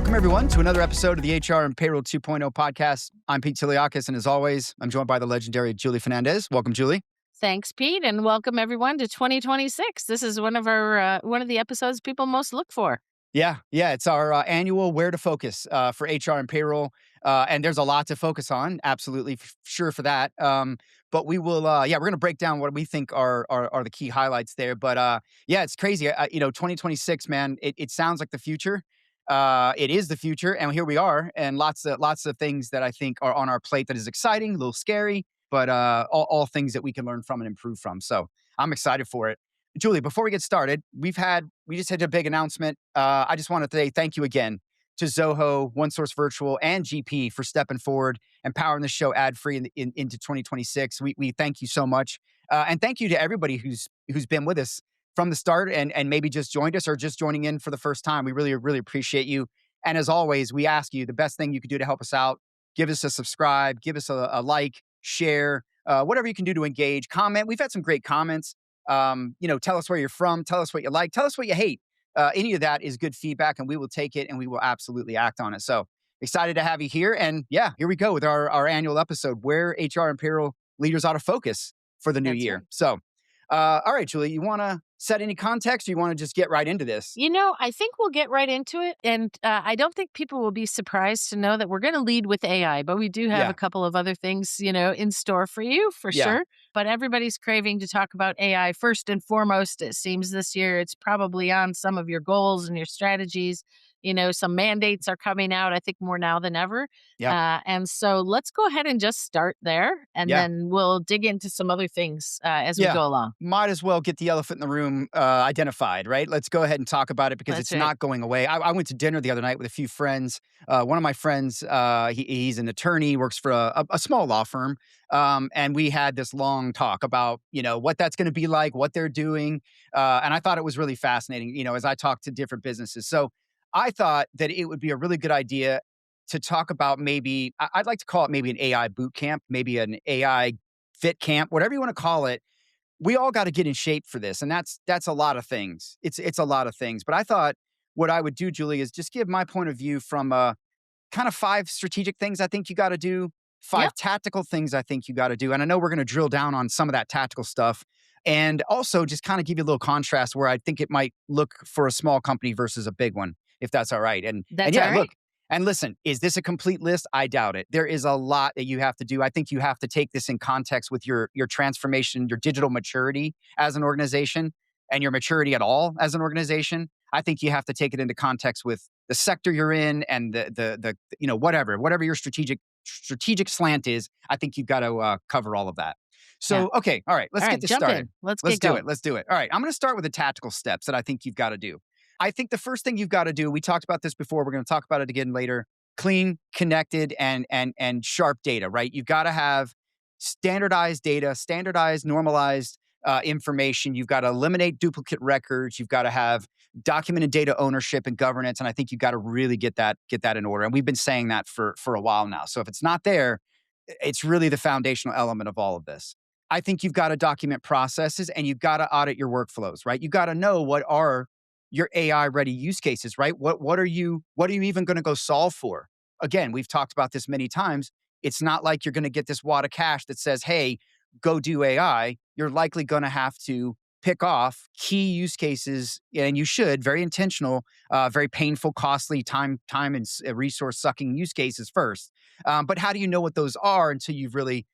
Welcome, everyone, to another episode of the HR and Payroll 2.0 podcast. I'm Pete Tiliakis, and as always, I'm joined by the legendary Julie Fernandez. Welcome, Julie. Thanks, Pete, and welcome everyone to 2026. This is one of the episodes people most look for. Yeah, it's our annual Where to Focus for HR and Payroll, and there's a lot to focus on. Absolutely, sure for that. But we will, we're going to break down what we think are the key highlights there. But it's crazy. 2026, man, it sounds like the future. It is the future, and here we are, and lots of things that I think are on our plate that is exciting, a little scary, but all things that we can learn from and improve from. So I'm excited for it. Julie, before we get started, we just had a big announcement. I just want to say thank you again to Zoho, OneSource Virtual, and GP for stepping forward and powering the show ad-free into 2026. We thank you so much. And thank you to everybody who's been with us from the start and maybe just joined us or just joining in for the first time. We really, really appreciate you. And as always, we ask you the best thing you could do to help us out. Give us a subscribe, give us a like, share, whatever you can do to engage, comment. We've had some great comments. Tell us where you're from, tell us what you like, tell us what you hate. Any of that is good feedback, and we will take it and we will absolutely act on it. So excited to have you here. And here we go with our annual episode where HR and payroll leaders ought to focus for the new year. Right. So, all right, Julie, you want to set any context or you want to just get right into this? I think we'll get right into it. And I don't think people will be surprised to know that we're going to lead with AI, but we do have a couple of other things, in store for you for sure. But everybody's craving to talk about AI first and foremost. It seems this year it's probably on some of your goals and your strategies. Some mandates are coming out, I think more now than ever. And so let's go ahead and just start there. And then we'll dig into some other things as we go along. Might as well get the elephant in the room identified, right? Let's go ahead and talk about it because it's not going away. I went to dinner the other night with a few friends. One of my friends, he's an attorney, works for a small law firm. And we had this long talk about, what that's going to be like, what they're doing. And I thought it was really fascinating, as I talked to different businesses. So I thought that it would be a really good idea to talk about I'd like to call it maybe an AI boot camp, maybe an AI fit camp, whatever you want to call it. We all got to get in shape for this. And that's a lot of things. It's a lot of things. But I thought what I would do, Julie, is just give my point of view from kind of 5 strategic things I think you got to do, 5 tactical things I think you got to do. And I know we're going to drill down on some of that tactical stuff. And also just kind of give you a little contrast where I think it might look for a small company versus a big one, if that's all right. And all right. Look, and listen, is this a complete list? I doubt it. There is a lot that you have to do. I think you have to take this in context with your transformation, your digital maturity as an organization, and your maturity at all as an organization. I think you have to take it into context with the sector you're in and the whatever your strategic slant is. I think you've got to cover all of that. So, okay, all right, let's get this started. Let's do it. Let's do it. All right, I'm going to start with the tactical steps that I think you've got to do. I think the first thing you've got to do, we talked about this before, we're going to talk about it again later, clean, connected, and sharp data, right? You've got to have standardized data, standardized, normalized information. You've got to eliminate duplicate records. You've got to have documented data ownership and governance. And I think you've got to really get that in order. And we've been saying that for a while now. So if it's not there, it's really the foundational element of all of this. I think you've got to document processes and you've got to audit your workflows, right? You got to know what are your AI ready use cases, right? What are you even going to go solve for? Again, we've talked about this many times. It's not like you're going to get this wad of cash that says, hey, go do AI. You're likely going to have to pick off key use cases, and you should, very intentional, very painful, costly, time and resource sucking use cases first. But how do you know what those are until you've really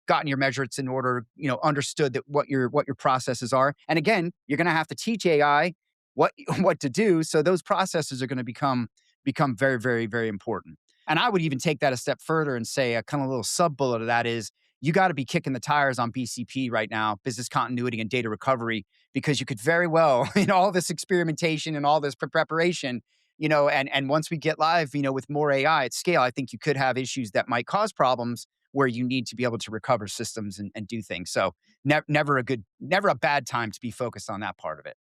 gotten your measurements in order, understood that what your processes are? And again, you're going to have to teach AI what to do. So those processes are going to become very, very, very important. And I would even take that a step further and say a kind of little sub bullet of that is you got to be kicking the tires on BCP right now, business continuity and data recovery, because you could very well, all this experimentation and all this preparation, and once we get live, with more AI at scale, I think you could have issues that might cause problems where you need to be able to recover systems and do things. So never a bad time to be focused on that part of it.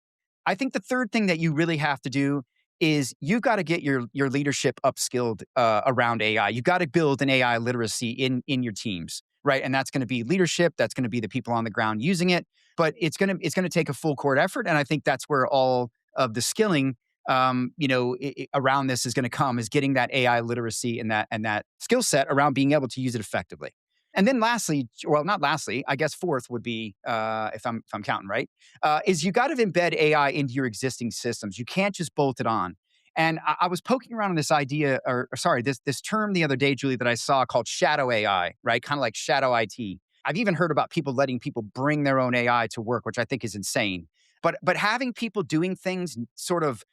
I think the third thing that you really have to do is you've got to get your leadership upskilled around AI. You've got to build an AI literacy in your teams, right? And that's going to be leadership. That's going to be the people on the ground using it. But it's going to take a full court effort. And I think that's where all of the skilling around this is going to come is getting that AI literacy and that skill set around being able to use it effectively. And then lastly, well, not lastly, I guess fourth would be, if I'm counting right, is you got to embed AI into your existing systems. You can't just bolt it on. And I was poking around on this idea, or sorry, this term the other day, Julie, that I saw called shadow AI, right? Kind of like shadow IT. I've even heard about people letting people bring their own AI to work, which I think is insane. But having people doing things sort of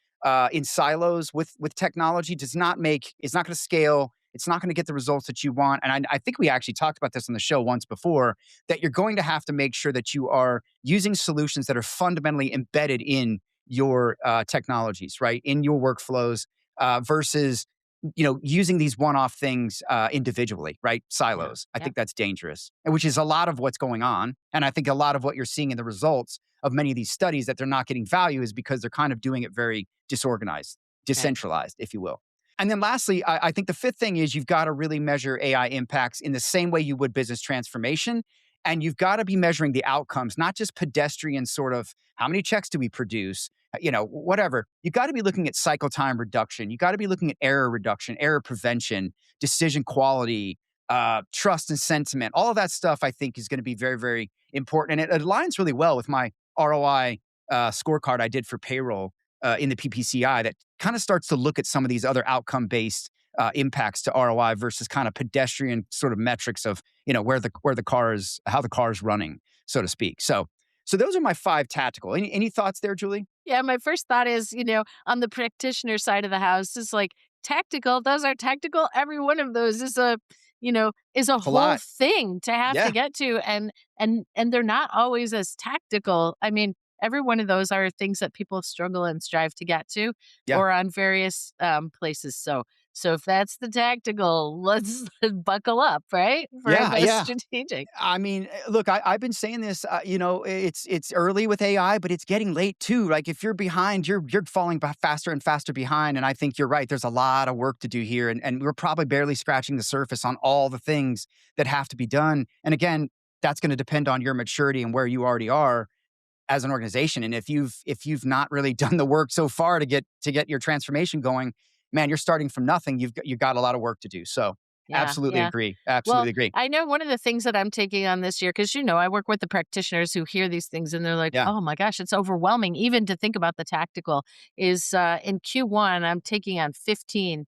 in silos with technology does not make, it's not going to scale. It's not going to get the results that you want. And I think we actually talked about this on the show once before, that you're going to have to make sure that you are using solutions that are fundamentally embedded in your technologies, right? In your workflows versus, using these one-off things individually, right? Yeah. Silos. I Yeah. think that's dangerous, and which is a lot of what's going on. And I think a lot of what you're seeing in the results of many of these studies that they're not getting value is because they're kind of doing it very disorganized, Right. decentralized, if you will. And then lastly, I think the fifth thing is you've got to really measure AI impacts in the same way you would business transformation. And you've got to be measuring the outcomes, not just pedestrian sort of how many checks do we produce, whatever. You got to be looking at cycle time reduction. You got to be looking at error reduction, error prevention, decision quality, trust and sentiment. All of that stuff I think is going to be very, very important. And it aligns really well with my ROI scorecard I did for payroll in the PPCI that kind of starts to look at some of these other outcome-based impacts to ROI versus kind of pedestrian sort of metrics of where the car is, how the car is running, so to speak. So those are my five tactical. Any thoughts there, Julie? Yeah, my first thought is, on the practitioner side of the house is like tactical. Those are tactical. Every one of those is a It's a whole lot. thing to have to Yeah, get to, and they're not always as tactical. I mean, every one of those are things that people struggle and strive to get to, yeah. or on various places. So if that's the tactical, let's buckle up, right, for Yeah, the yeah. strategic. I mean, look, I've been saying this. It's early with AI, but it's getting late too. Like if you're behind, you're falling faster and faster behind. And I think you're right. There's a lot of work to do here, and we're probably barely scratching the surface on all the things that have to be done. And again, that's going to depend on your maturity and where you already are as an organization. And if you've not really done the work so far to get your transformation going, man, you're starting from nothing. You've got a lot of work to do. So Yeah, absolutely yeah. agree. Well, Absolutely agree. I know one of the things that I'm taking on this year, because I work with the practitioners who hear these things and they're like, Yeah. "Oh my gosh, it's overwhelming even to think about the tactical." Is in Q1, I'm taking on 15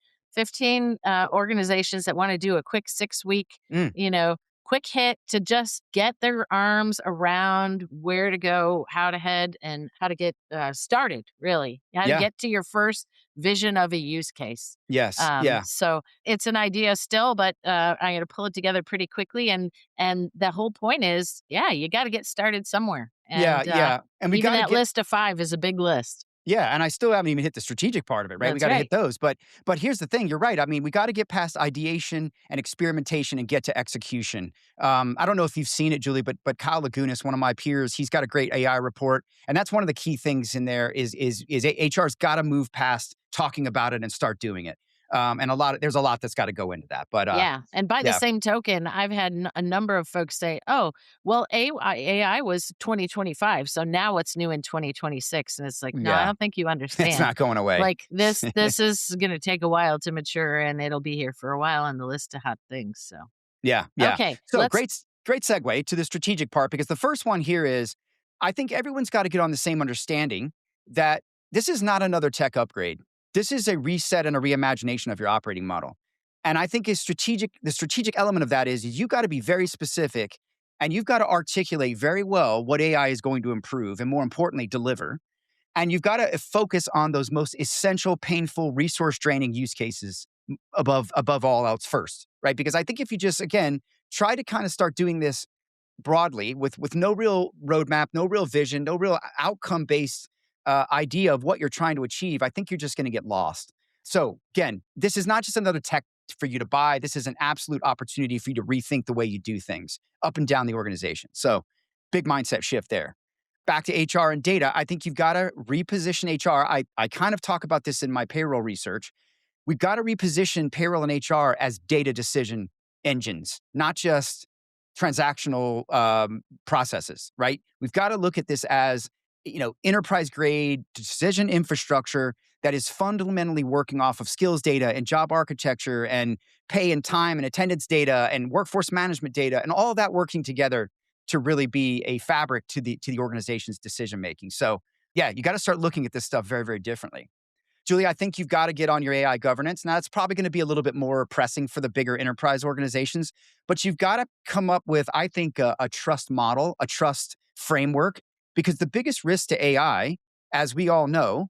organizations that want to do a quick 6 week, Mm, you know, quick hit to just get their arms around where to go, how to head, and how to get started. Really, how to yeah. get to your first vision of a use case. Yes. Yeah. So it's an idea still, but I'm going to pull it together pretty quickly. And the whole point is, yeah, you got to get started somewhere. Yeah. And Yeah. And we even got to that get. list of 5 is a big list. Yeah, and I still haven't even hit the strategic part of it, right? We That's got to hit right. those, but here's the thing. You're right. I mean, we got to get past ideation and experimentation and get to execution. I don't know if you've seen it, Julie, but Kyle Lagunas, one of my peers, he's got a great AI report, and that's one of the key things in there is HR's got to move past talking about it and start doing it. And there's a lot that's got to go into that. But Yeah. And by the yeah, same token, I've had a number of folks say, oh, well, AI was 2025. So now what's new in 2026? And it's like, no, I yeah, don't think you it's understand. not going away. Like this is going to take a while to mature and it'll be here for a while on the list of hot things. So, Yeah, yeah. okay, So great segue to the strategic part because the first one here is I think everyone's got to get on the same understanding that this is not another tech upgrade. This is a reset and a reimagination of your operating model. And I think the strategic element of that is you got to be very specific and you've got to articulate very well what AI is going to improve and more importantly deliver. And you've got to focus on those most essential, painful, resource draining use cases above all else first, right? Because I think if you just again try to kind of start doing this broadly with no real roadmap, no real vision, no real outcome based idea of what you're trying to achieve, I think you're just going to get lost. So again, this is not just another tech for you to buy. This is an absolute opportunity for you to rethink the way you do things up and down the organization. So big mindset shift there. Back to HR and data, I think you've got to reposition HR. I kind of talk about this in my payroll research. We've got to reposition payroll and HR as data decision engines, not just transactional processes, right? We've got to look at this as enterprise grade decision infrastructure that is fundamentally working off of skills data and job architecture and pay and time and attendance data and workforce management data and all of that working together to really be a fabric to the organization's decision making. So yeah, you got to start looking at this stuff very, very differently. Julie, I think you've got to get on your AI governance. Now, it's probably going to be a little bit more pressing for the bigger enterprise organizations, but you've got to come up with, I think, a trust model, a trust framework, because the biggest risk to AI, as we all know,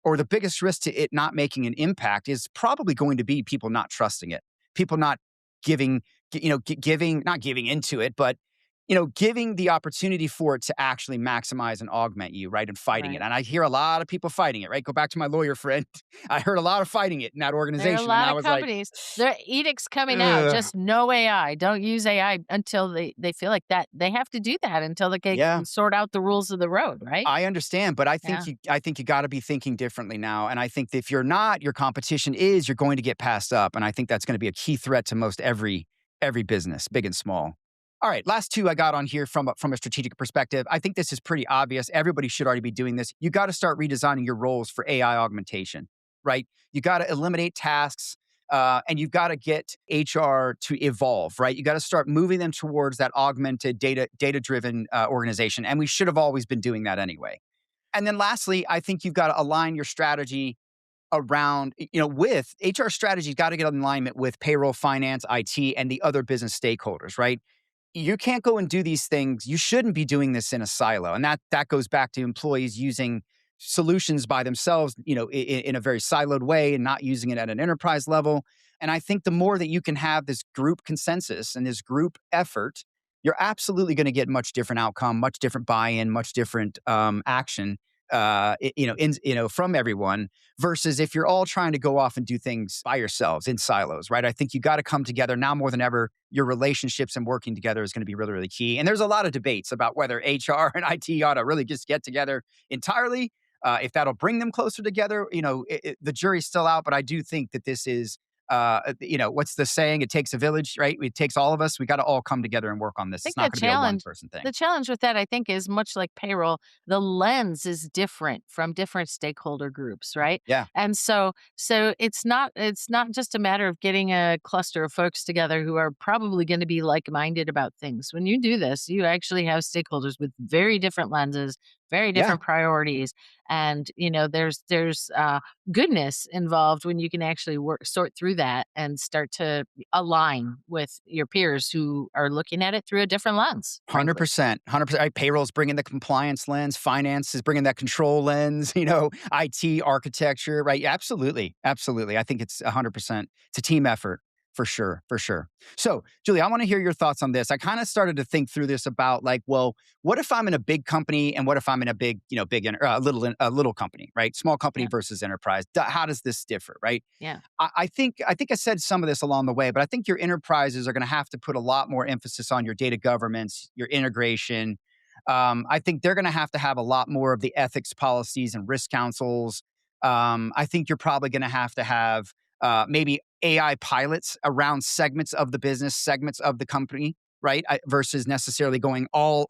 or the biggest risk to it not making an impact is probably going to be people not trusting it, people not giving, giving, not giving into it, but giving the opportunity for it to actually maximize and augment you, right? And fighting it. Right. And I hear a lot of people fighting it, right? Go back to my lawyer friend. I heard a lot of fighting it in that There are a organization. And lot I of was like, companies. There are edicts coming out. ugh, Just no AI. Don't use AI until they feel like that. They have to do that until they yeah, can sort out the rules of the road, right? I understand, but Yeah. I think you got to be thinking differently now. And I think that if you're not, your competition is, you're going to get passed up. And I think that's going to be a key threat to most every business, big and small. All right, last two I got on here from a strategic perspective. I think this is pretty obvious. Everybody should already be doing this. You got to start redesigning your roles for AI augmentation, right? You got to eliminate tasks, and you've got to get HR to evolve, right? You got to start moving them towards that augmented data driven organization, and we should have always been doing that anyway. And then lastly, I think you've got to align your strategy around, with HR strategy, got to get in alignment with payroll, finance, IT, and the other business stakeholders, right? You can't go and do these things. You shouldn't be doing this in a silo. And that goes back to employees using solutions by themselves, in a very siloed way and not using it at an enterprise level. And I think the more that you can have this group consensus and this group effort, you're absolutely going to get much different outcome, much different buy-in, much different action, from everyone versus if you're all trying to go off and do things by yourselves in silos, right? I think you got to come together now more than ever. Your relationships and working together is going to be really, really key. And there's a lot of debates about whether HR and IT ought to really just get together entirely. If that'll bring them closer together, the jury's still out. But I do think that this is, what's the saying? It takes a village, right? It takes all of us. We got to all come together and work on this. I It's think not going to be a one person thing. the challenge with that, I think, is much like payroll, the lens is different from different stakeholder groups, right? Yeah, And so it's not just a matter of getting a cluster of folks together who are probably going to be like-minded about things. When you do this, you actually have stakeholders with very different lenses, very yeah. different priorities, and there's goodness involved when you can actually sort through that and start to align with your peers who are looking at it through a different lens, frankly. 100%, 100%. Right, payroll's bringing the compliance lens, finance is bringing that control lens, IT architecture, right? Absolutely, absolutely. I think it's 100%. It's a team effort for sure, for sure. So, Julie, I want to hear your thoughts on this. I kind of started to think through this about like, well, what if I'm in a big company and what if I'm in a big, little company, right? Small company Yeah, versus enterprise. How does this differ, right? yeah. I think I said some of this along the way, but I think your enterprises are going to have to put a lot more emphasis on your data governance, your integration. I think they're going to have a lot more of the ethics policies and risk councils. I think you're probably going to have maybe AI pilots around segments of the business, segments of the company, right? Versus necessarily going all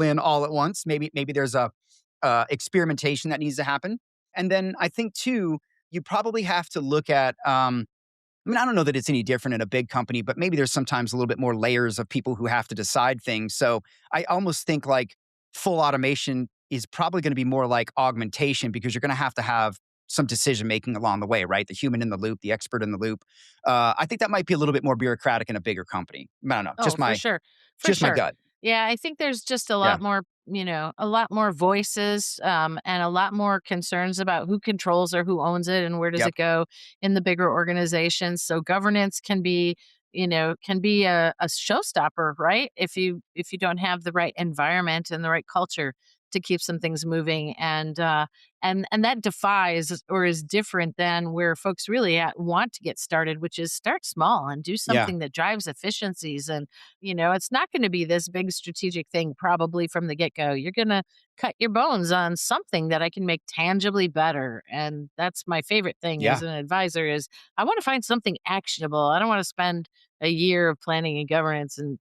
in all at once. Maybe there's a experimentation that needs to happen. And then I think too, you probably have to look at, I don't know that it's any different in a big company, but maybe there's sometimes a little bit more layers of people who have to decide things. So I almost think like full automation is probably going to be more like augmentation because you're going to have some decision making along the way, right? The human in the loop, the expert in the loop. I think that might be a little bit more bureaucratic in a bigger company. I don't know, Oh, for sure. For just my sure. gut. Yeah, I think there's just a Yeah. lot more, a lot more voices, and a lot more concerns about who controls or who owns it and where does Yep. it go in the bigger organizations. So governance can be a showstopper, right? If you don't have the right environment and the right culture to keep some things moving, and that defies or is different than where folks really want to get started, which is start small and do Yeah. something that drives efficiencies. And it's not going to be this big strategic thing probably from the get go. You're going to cut your bones on something that I can make tangibly better. And that's my favorite thing as Yeah. an advisor is I want to find something actionable. I don't want to spend a year of planning and governance and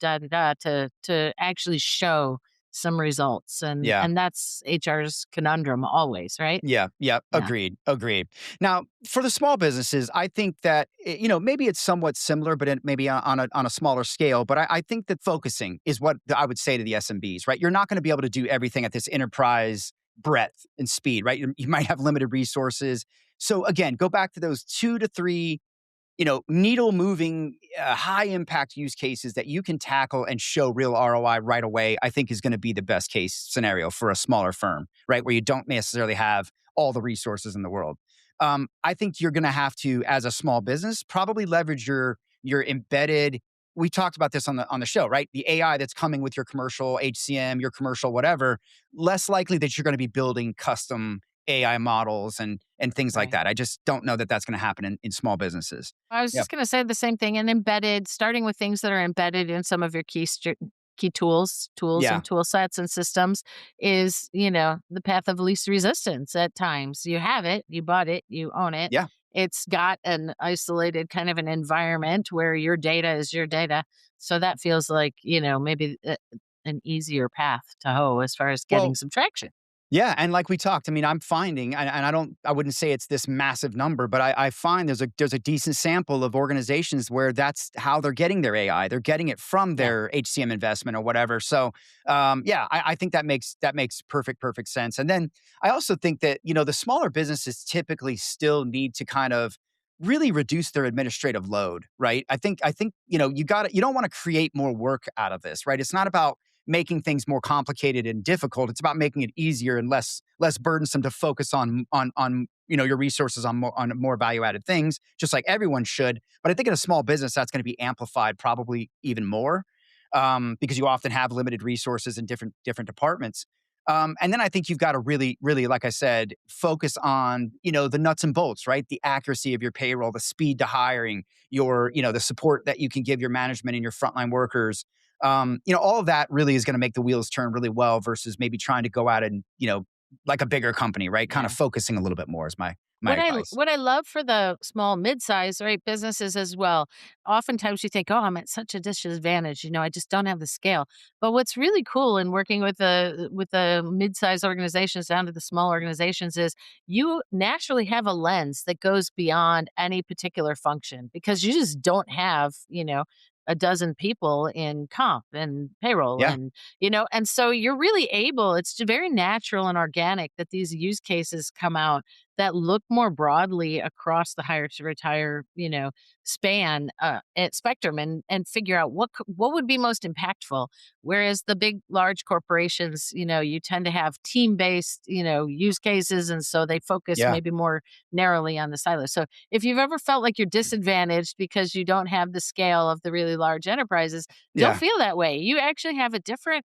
da da da to actually show some results. And Yeah. and that's HR's conundrum always, right? Yeah, yeah, Yeah. agreed, agreed. Now, for the small businesses, I think that maybe it's somewhat similar, but maybe on a smaller scale. But I think that focusing is what I would say to the SMBs. Right, you're not going to be able to do everything at this enterprise breadth and speed. Right, you might have limited resources. So again, go back to those 2 to 3 needle moving, high impact use cases that you can tackle and show real ROI right away, I think is going to be the best case scenario for a smaller firm, right? Where you don't necessarily have all the resources in the world. I think you're going to have to, as a small business, probably leverage your embedded. We talked about this on the show, right? The AI that's coming with your commercial HCM, your commercial whatever. Less likely that you're going to be building custom AI models and things like Right. that. I just don't know that that's going to happen in small businesses. I was Yeah. just going to say the same thing. And embedded, starting with things that are embedded in some of your key tools Yeah. and tool sets and systems is, the path of least resistance at times. You have it, you bought it, you own it. Yeah. It's got an isolated kind of an environment where your data is your data. So that feels like, maybe an easier path to hoe as far as getting Well, some traction. yeah, and like we talked, I mean, I'm finding, and I wouldn't say it's this massive number, but I find there's a decent sample of organizations where that's how they're getting their AI. They're getting it from Yeah. their HCM investment or whatever. So, yeah, I think that makes perfect sense. And then I also think that the smaller businesses typically still need to kind of really reduce their administrative load, right? I think you don't want to create more work out of this, right? It's not about making things more complicated and difficult. It's about making it easier and less burdensome to focus on your resources on more value added things, just like everyone should. But I think in a small business, that's going to be amplified probably even more because you often have limited resources in different departments. And then I think you've got to really, like I said, focus on the nuts and bolts, right? The accuracy of your payroll, the speed to hiring, the support that you can give your management and your frontline workers. All of that really is going to make the wheels turn really well versus maybe trying to go out and, like a bigger company, right? Kind of Yeah. focusing a little bit more is my advice. What I love for the small mid-size, right, businesses as well, oftentimes you think, "Oh, I'm at such a disadvantage, I just don't have the scale." But what's really cool in working with the mid-size organizations down to the small organizations is you naturally have a lens that goes beyond any particular function because you just don't have, a dozen people in comp and payroll Yeah. and so you're really able, it's very natural and organic that these use cases come out that look more broadly across the hire to retire, span spectrum and figure out what would be most impactful. Whereas the big, large corporations, you tend to have team based, use cases, and so they focus Yeah. maybe more narrowly on the silo. So if you've ever felt like you're disadvantaged because you don't have the scale of the really large enterprises, don't Yeah. feel that way. You actually have a different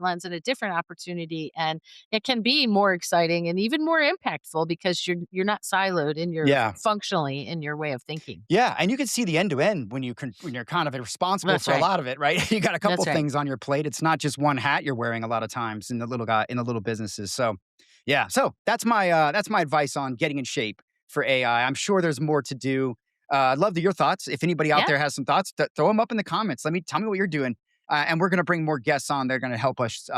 lens and a different opportunity, and it can be more exciting and even more impactful because you're not siloed in your Yeah. functionally in your way of thinking. Yeah, and you can see the end to end when you're kind of responsible That's for a right. lot of it, right? You got a couple That's right. things on your plate. It's not just one hat you're wearing a lot of times in the little businesses. So, yeah. So that's my advice on getting in shape for AI. I'm sure there's more to do. I'd love to your thoughts. If anybody out Yeah. there has some thoughts, throw them up in the comments. Tell me what you're doing, and we're going to bring more guests on. They're going to help us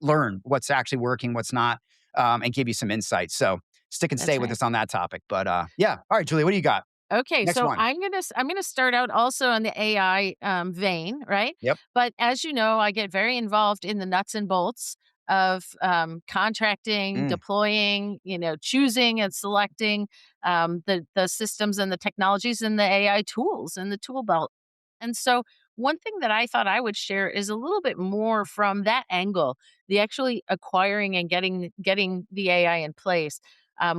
learn what's actually working, what's not, and give you some insights. So stick and stay That's with right. us on that topic. But yeah, all right, Julie, what do you got? Okay, Next so one. I'm gonna start out also in the AI vein, right? Yep. But as you know, I get very involved in the nuts and bolts of contracting, Mm, deploying, choosing and selecting the systems and the technologies and the AI tools and the tool belt. And so, one thing that I thought I would share is a little bit more from that angle, the actually acquiring and getting the AI in place.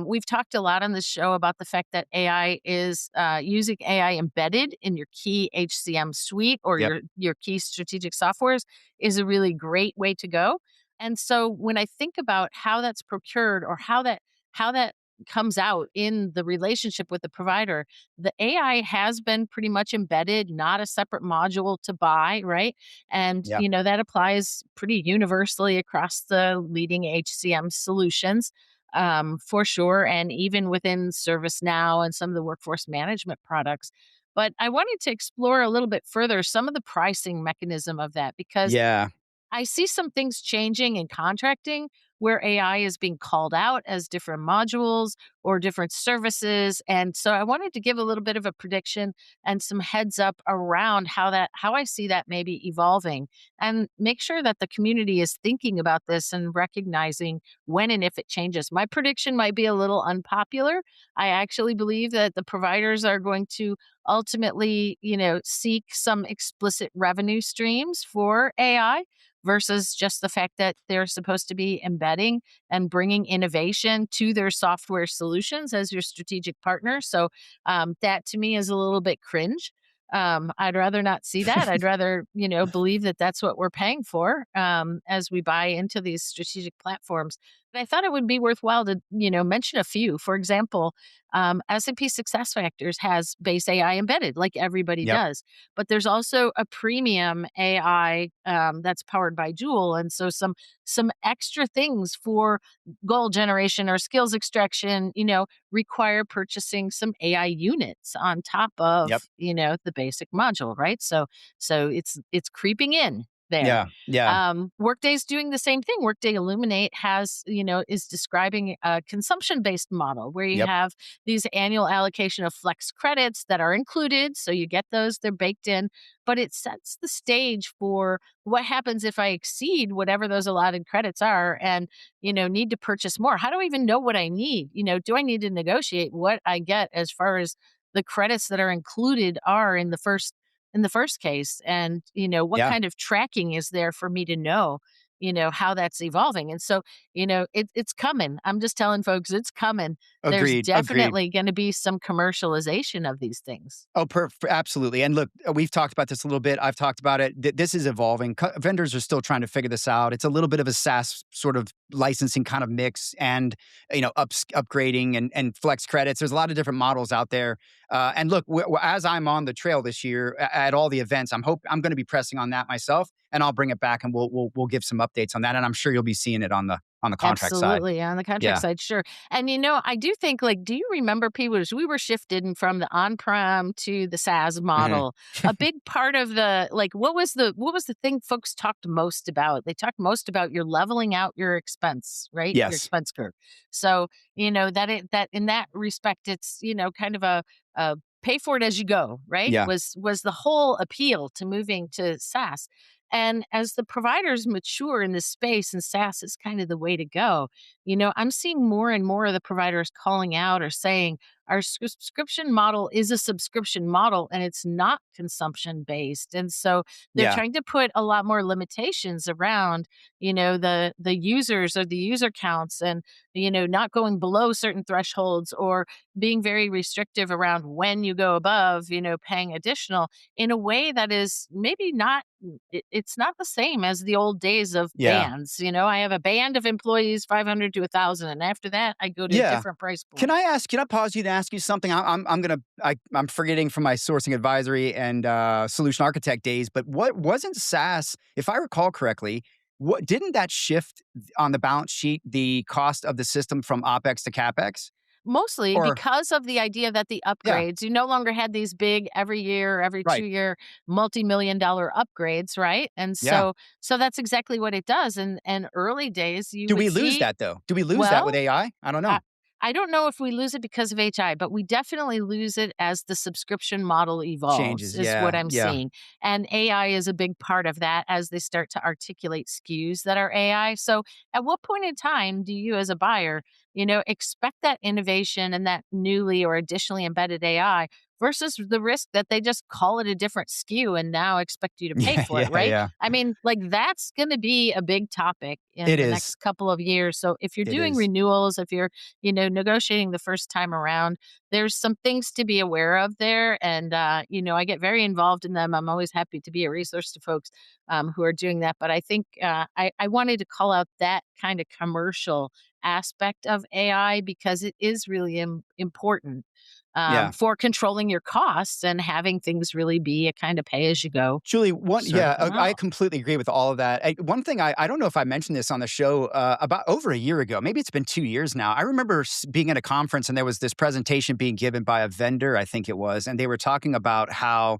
We've talked a lot on this show about the fact that AI is using AI embedded in your key HCM suite or yep. your key strategic softwares is a really great way to go. And so when I think about how that's procured or how that comes out in the relationship with the provider, the AI has been pretty much embedded, not a separate module to buy, right? And Yeah. that applies pretty universally across the leading HCM solutions for sure, and even within ServiceNow and some of the workforce management products. But I wanted to explore a little bit further some of the pricing mechanism of that because Yeah. I see some things changing in contracting where AI is being called out as different modules or different services. And so I wanted to give a little bit of a prediction and some heads up around how I see that maybe evolving, and make sure that the community is thinking about this and recognizing when and if it changes. My prediction might be a little unpopular. I actually believe that the providers are going to ultimately, seek some explicit revenue streams for AI versus just the fact that they're supposed to be embedding and bringing innovation to their software solutions as your strategic partner. So that to me is a little bit cringe. I'd rather not see that. I'd rather, believe that that's what we're paying for as we buy into these strategic platforms. But I thought it would be worthwhile to, mention a few. For example, S&P SuccessFactors has base AI embedded, like everybody Yep. does. But there's also a premium AI that's powered by Joule, and so some extra things for goal generation or skills extraction, require purchasing some AI units on top of, Yep. the basic module, right? So it's creeping in there. Yeah. Yeah. Workday's doing the same thing. Workday Illuminate has, is describing a consumption based model where you Yep. have these annual allocation of flex credits that are included. So you get those, they're baked in, but it sets the stage for what happens if I exceed whatever those allotted credits are and, need to purchase more. How do I even know what I need? Do I need to negotiate what I get as far as the credits that are included are in the first case, and what Yeah. kind of tracking is there for me to know how that's evolving. And so it's coming. I'm just telling folks it's coming. There's Agreed. Agreed. definitely going to be some commercialization of these things. Oh, absolutely. And look, we've talked about this a little bit. I've talked about it. This is evolving. Vendors are still trying to figure this out. It's a little bit of a SaaS sort of licensing kind of mix, and upgrading and flex credits. There's a lot of different models out there. And look, as I'm on the trail this year at all the events, I'm going to be pressing on that myself, and I'll bring it back, and we'll give some updates on that. And I'm sure you'll be seeing it on the contract side. Absolutely. On the contract Yeah. side, sure. And I do think, like, do you remember, people, as we were shifting from the on-prem to the SaaS Mhm. model, a big part of the, like, what was the thing folks talked most about? They talked most about you're leveling out your expense, right? Your Yes. expense curve. So, that in that respect, it's, kind of a pay for it as you go, right? Yeah. Was the whole appeal to moving to SaaS. And as the providers mature in this space, and SaaS is kind of the way to go, I'm seeing more and more of the providers calling out or saying our subscription model is a subscription model and it's not consumption based. And so they're Yeah. trying to put a lot more limitations around, the users or the user counts, and, not going below certain thresholds, or being very restrictive around when you go above, paying additional in a way that is maybe not, it's not the same as the old days of Yeah. bands. I have a band of employees, 500 to 1,000. And after that, I go to a Yeah. different price Can point. I ask? Can I pause you to ask you something? I'm forgetting from my sourcing advisory and solution architect days. But what wasn't SaaS? If I recall correctly, what didn't that shift on the balance sheet the cost of the system from OpEx to CapEx? Mostly Or because of the idea that the yeah, upgrades, you no longer had these big every year, every right, 2 year, multi-million dollar upgrades, right? And yeah. so that's exactly what it does. And early days, you Do would we lose see, that though? Do we lose that with well, AI? I don't I know. I don't know if we lose it because of HI, but we definitely lose it as the subscription model evolves, Changes. is what Yeah, I'm yeah, seeing. And AI is a big part of that as they start to articulate SKUs that are AI. So, at what point in time do you, as a buyer, expect that innovation and that newly or additionally embedded AI versus the risk that they just call it a different SKU and now expect you to pay yeah, for it, yeah, right? yeah. I mean, like, that's going to be a big topic in It the is. next couple of years. So, if you're It doing is. renewals, if you're negotiating the first time around, there's some things to be aware of there. And, I get very involved in them. I'm always happy to be a resource to folks who are doing that. But I think I wanted to call out that kind of commercial aspect of AI because it is really important Yeah. for controlling your costs and having things really be a kind of pay as you go Julie, sort of a I model. completely agree with all of that. One thing I don't know if I mentioned this on the show about over a year ago, maybe it's been 2 years now. I remember being at a conference and there was this presentation being given by a vendor, I think it was, and they were talking about how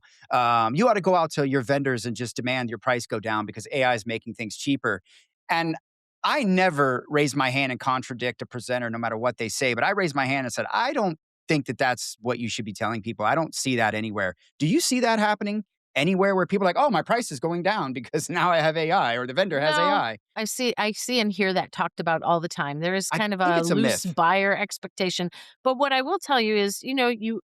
you ought to go out to your vendors and just demand your price price go down because AI is making things cheaper. And I never raise my hand and contradict a presenter no matter what they say, but I raised my hand and said, I don't think that that's what you should be telling people. I don't see that anywhere. Do you see that happening anywhere where people are like, oh, my price is going down because now I have AI or the vendor has No, AI? I see and hear that talked about all the time. There is I kind of think a it's a loose myth. buyer expectation. But what I will tell you is, you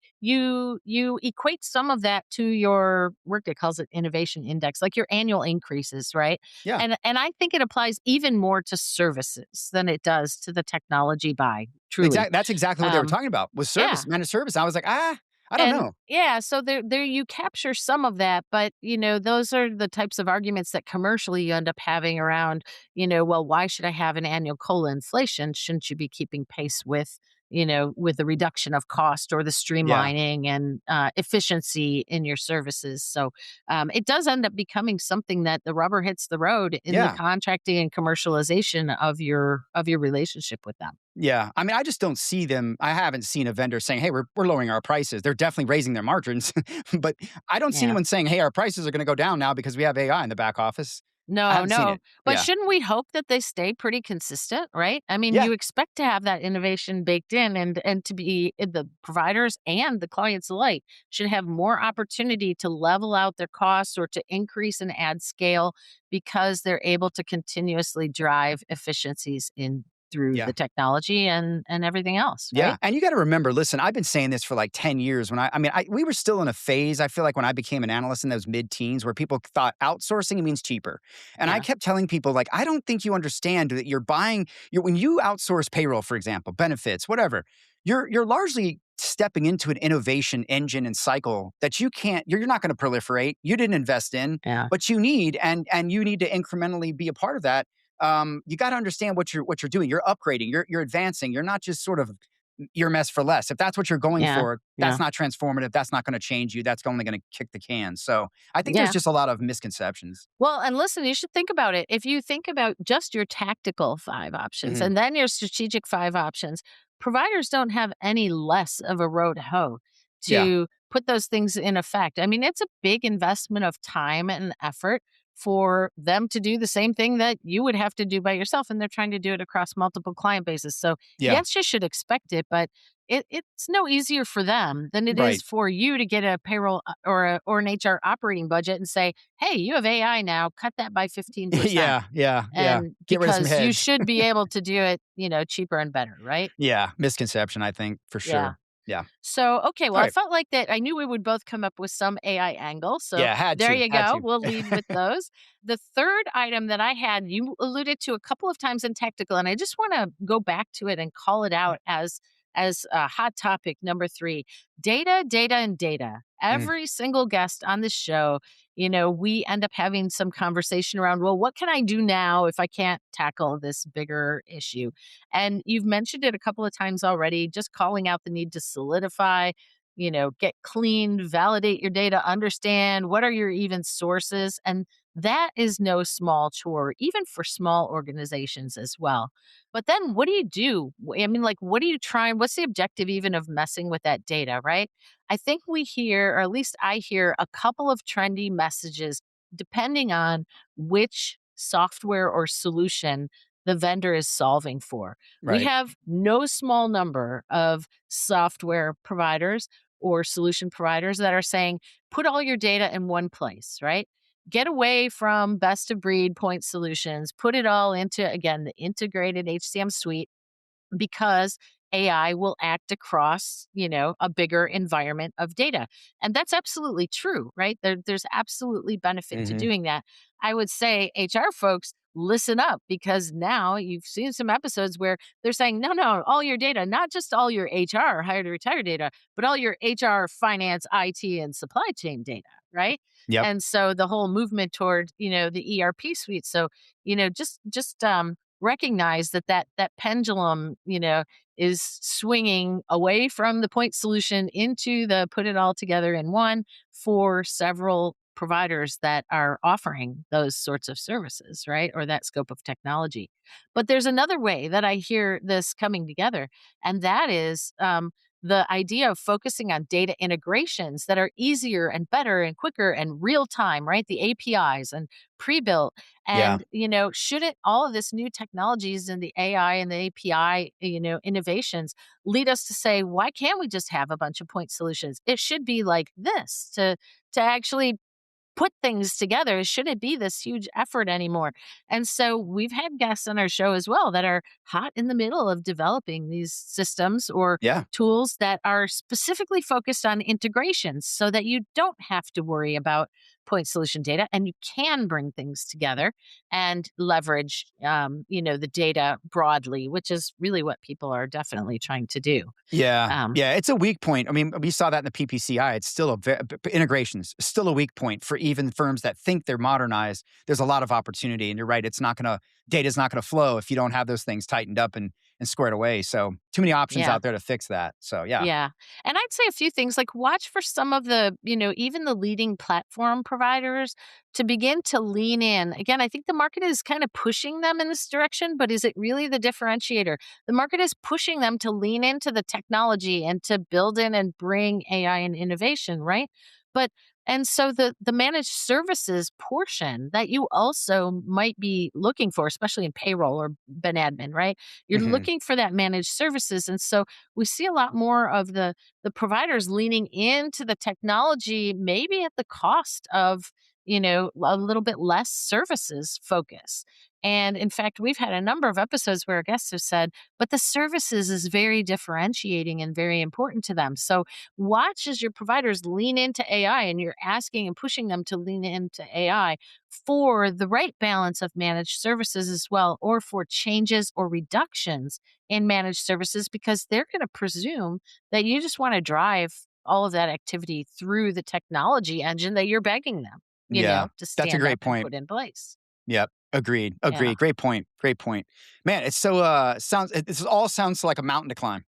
equate some of that to your Workday calls it innovation index, like your annual increases, right? Yeah. And I think it applies even more to services than it does to the technology buy, truly. That's exactly what they were Um, talking about was yeah. service, managed service. I was like, I don't And know. yeah, so there you capture some of that, but those are the types of arguments that commercially you end up having around, well, why should I have an annual COLA inflation? Shouldn't you be keeping pace with the reduction of cost or the Yeah. streamlining and efficiency in your services? So it does end up becoming something that the rubber hits the road in the Yeah. contracting and commercialization of your relationship with them. Yeah. I mean, I just don't see them. I haven't seen a vendor saying, hey, we're lowering our prices. They're definitely raising their margins. But I don't see Yeah. anyone saying, hey, our prices are going to go down now because we have AI in the back office. I No, haven't seen no, it. but Yeah. shouldn't we hope that they stay pretty consistent, right? I mean, Yeah. you expect to have that innovation baked in and to be the providers and the clients alike should have more opportunity to level out their costs or to increase and add scale because they're able to continuously drive efficiencies in through Yeah. the technology and everything else, Yeah, right? and you gotta remember, listen, I've been saying this for like 10 years when we were still in a phase, I feel like when I became an analyst in those mid-teens where people thought outsourcing means cheaper. And I Yeah. kept telling people like, I don't think you understand that when you outsource payroll, for example, benefits, whatever, you're largely stepping into an innovation engine and cycle that you're not gonna proliferate, you didn't invest in, Yeah. but you need and you need to incrementally be a part of that. You got to understand what you're doing. You're upgrading. You're advancing. You're not just sort of your mess for less. If that's what you're going Yeah. for, Yeah. that's not transformative. That's not going to change you. That's only going to kick the can. So I think there's Yeah. just a lot of misconceptions. Well, and listen, you should think about it. If you think about just your tactical five options Hmm. and then your strategic five options, providers don't have any less of a road to hoe Yeah, to put those things in effect. I mean, it's a big investment of time and effort for them to do the same thing that you would have to do by yourself. And they're trying to do it across multiple client bases. So, yeah, yes, you should expect it, but it's no easier for them than it is right. for you to get a payroll or an HR operating budget and say, "Hey, you have AI now, cut that by 15%." Yeah, yeah, yeah. And Get rid of some because you heads. should be able to do it, cheaper and better, right? Yeah, misconception. I think for Yeah. sure. Yeah. So, okay, well, All I right. felt like that I knew we would both come up with some AI angle. So, Yeah, had there to, you had go. to. We'll lead with those. The third item that I had, you alluded to a couple of times in tactical, and I just want to go back to it and call it out as a hot topic number 3. Data, data, and data. Mm, Every single guest on the show, we end up having some conversation around, well, what can I do now if I can't tackle this bigger issue? And you've mentioned it a couple of times already, just calling out the need to solidify, get clean, validate your data, understand what are your even sources. And that is no small chore, even for small organizations as well. But then what do you do? I mean, like, what are you trying? What's the objective even of messing with that data, right? I think we hear, or at least I hear, a couple of trendy messages depending on which software or solution the vendor is solving for. We right. have no small number of software providers or solution providers that are saying, put all your data in one place, right? Get away from best of breed point solutions, put it all into, again, the integrated HCM suite because AI will act across, a bigger environment of data. And that's absolutely true, right? There's absolutely benefit to Hmm. doing that. I would say, HR folks, listen up because now you've seen some episodes where they're saying, no, no, all your data, not just all your HR, hire to retire data, but all your HR, finance, IT, and supply chain data, right? Yep. And so the whole movement toward, the ERP suite. So, just recognize that pendulum, is swinging away from the point solution into the put it all together in one for several providers that are offering those sorts of services, right? Or that scope of technology. But there's another way that I hear this coming together, and that is the idea of focusing on data integrations that are easier and better and quicker and real time, right? The APIs and pre-built. Yeah. And, shouldn't all of this new technologies and the AI and the API, innovations lead us to say, why can't we just have a bunch of point solutions? It should be like this to actually put things together. Shouldn't be this huge effort anymore. And so we've had guests on our show as well that are hot in the middle of developing these systems or Yeah. tools that are specifically focused on integrations so that you don't have to worry about point solution data and you can bring things together and leverage the data broadly, which is really what people are definitely trying to do. Yeah. um, Yeah. It's a weak point. I mean, we saw that in the PPCI. It's still integrations, still a weak point for even firms that think they're modernized. There's a lot of opportunity. And you're right. Data's not going to flow if you don't have those things tightened up and squared away. So too many options yeah. out there to fix that. So yeah. Yeah. And I'd say a few things like watch for some of the, even the leading platform providers to begin to lean in. Again, I think the market is kind of pushing them in this direction, but is it really the differentiator? The market is pushing them to lean into the technology and to build in and bring AI and innovation, right? But and so the managed services portion that you also might be looking for, especially in payroll or ben admin, right? You're Hmm. looking for that managed services. And so we see a lot more of the providers leaning into the technology, maybe at the cost of a little bit less services focus. And in fact, we've had a number of episodes where our guests have said, but the services is very differentiating and very important to them. So watch as your providers lean into AI and you're asking and pushing them to lean into AI for the right balance of managed services as well, or for changes or reductions in managed services, because they're going to presume that you just want to drive all of that activity through the technology engine that you're begging them, Yeah. to That's a stand great up and point. put in place. Yep. Agreed. Yeah. Agreed. Great point. Great point. Man, it's so this all sounds like a mountain to climb.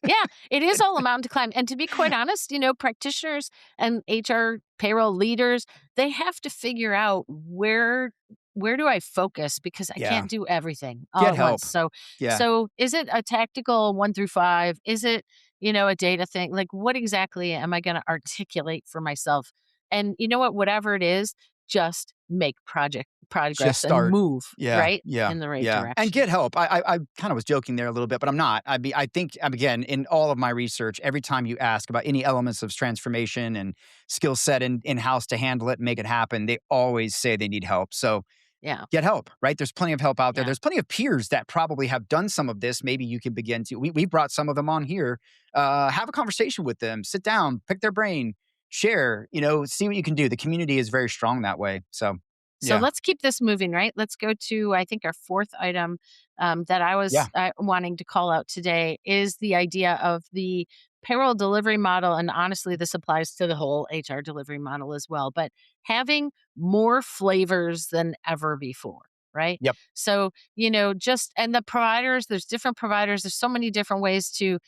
Yeah, it is all a mountain to climb. And to be quite honest, practitioners and HR payroll leaders, they have to figure out where do I focus because I Yeah. can't do everything all Get at once. help. So Yeah. so is it a tactical 1 through 5? Is it, a data thing? Like what exactly am I going to articulate for myself? And you know what, whatever it is, just make project Just progress and start. move, Yeah, right? yeah, In the right yeah, and direction. get help. I kind of was joking there a little bit, but I'm not. I think again in all of my research, every time you ask about any elements of transformation and skill set in house to handle it and make it happen, they always say they need help. So Yeah. get help, right? There's plenty of help out there. Yeah. There's plenty of peers that probably have done some of this. Maybe you can begin to. We brought some of them on here. Have a conversation with them. Sit down, pick their brain, share. See what you can do. The community is very strong that way. So So yeah, let's keep this moving, right? Let's go to, I think, our fourth item that I was yeah, wanting to call out today is the idea of the payroll delivery model. And honestly, this applies to the whole HR delivery model as well, but having more flavors than ever before. Right. yep, So, and the providers, there's different providers. There's so many different ways to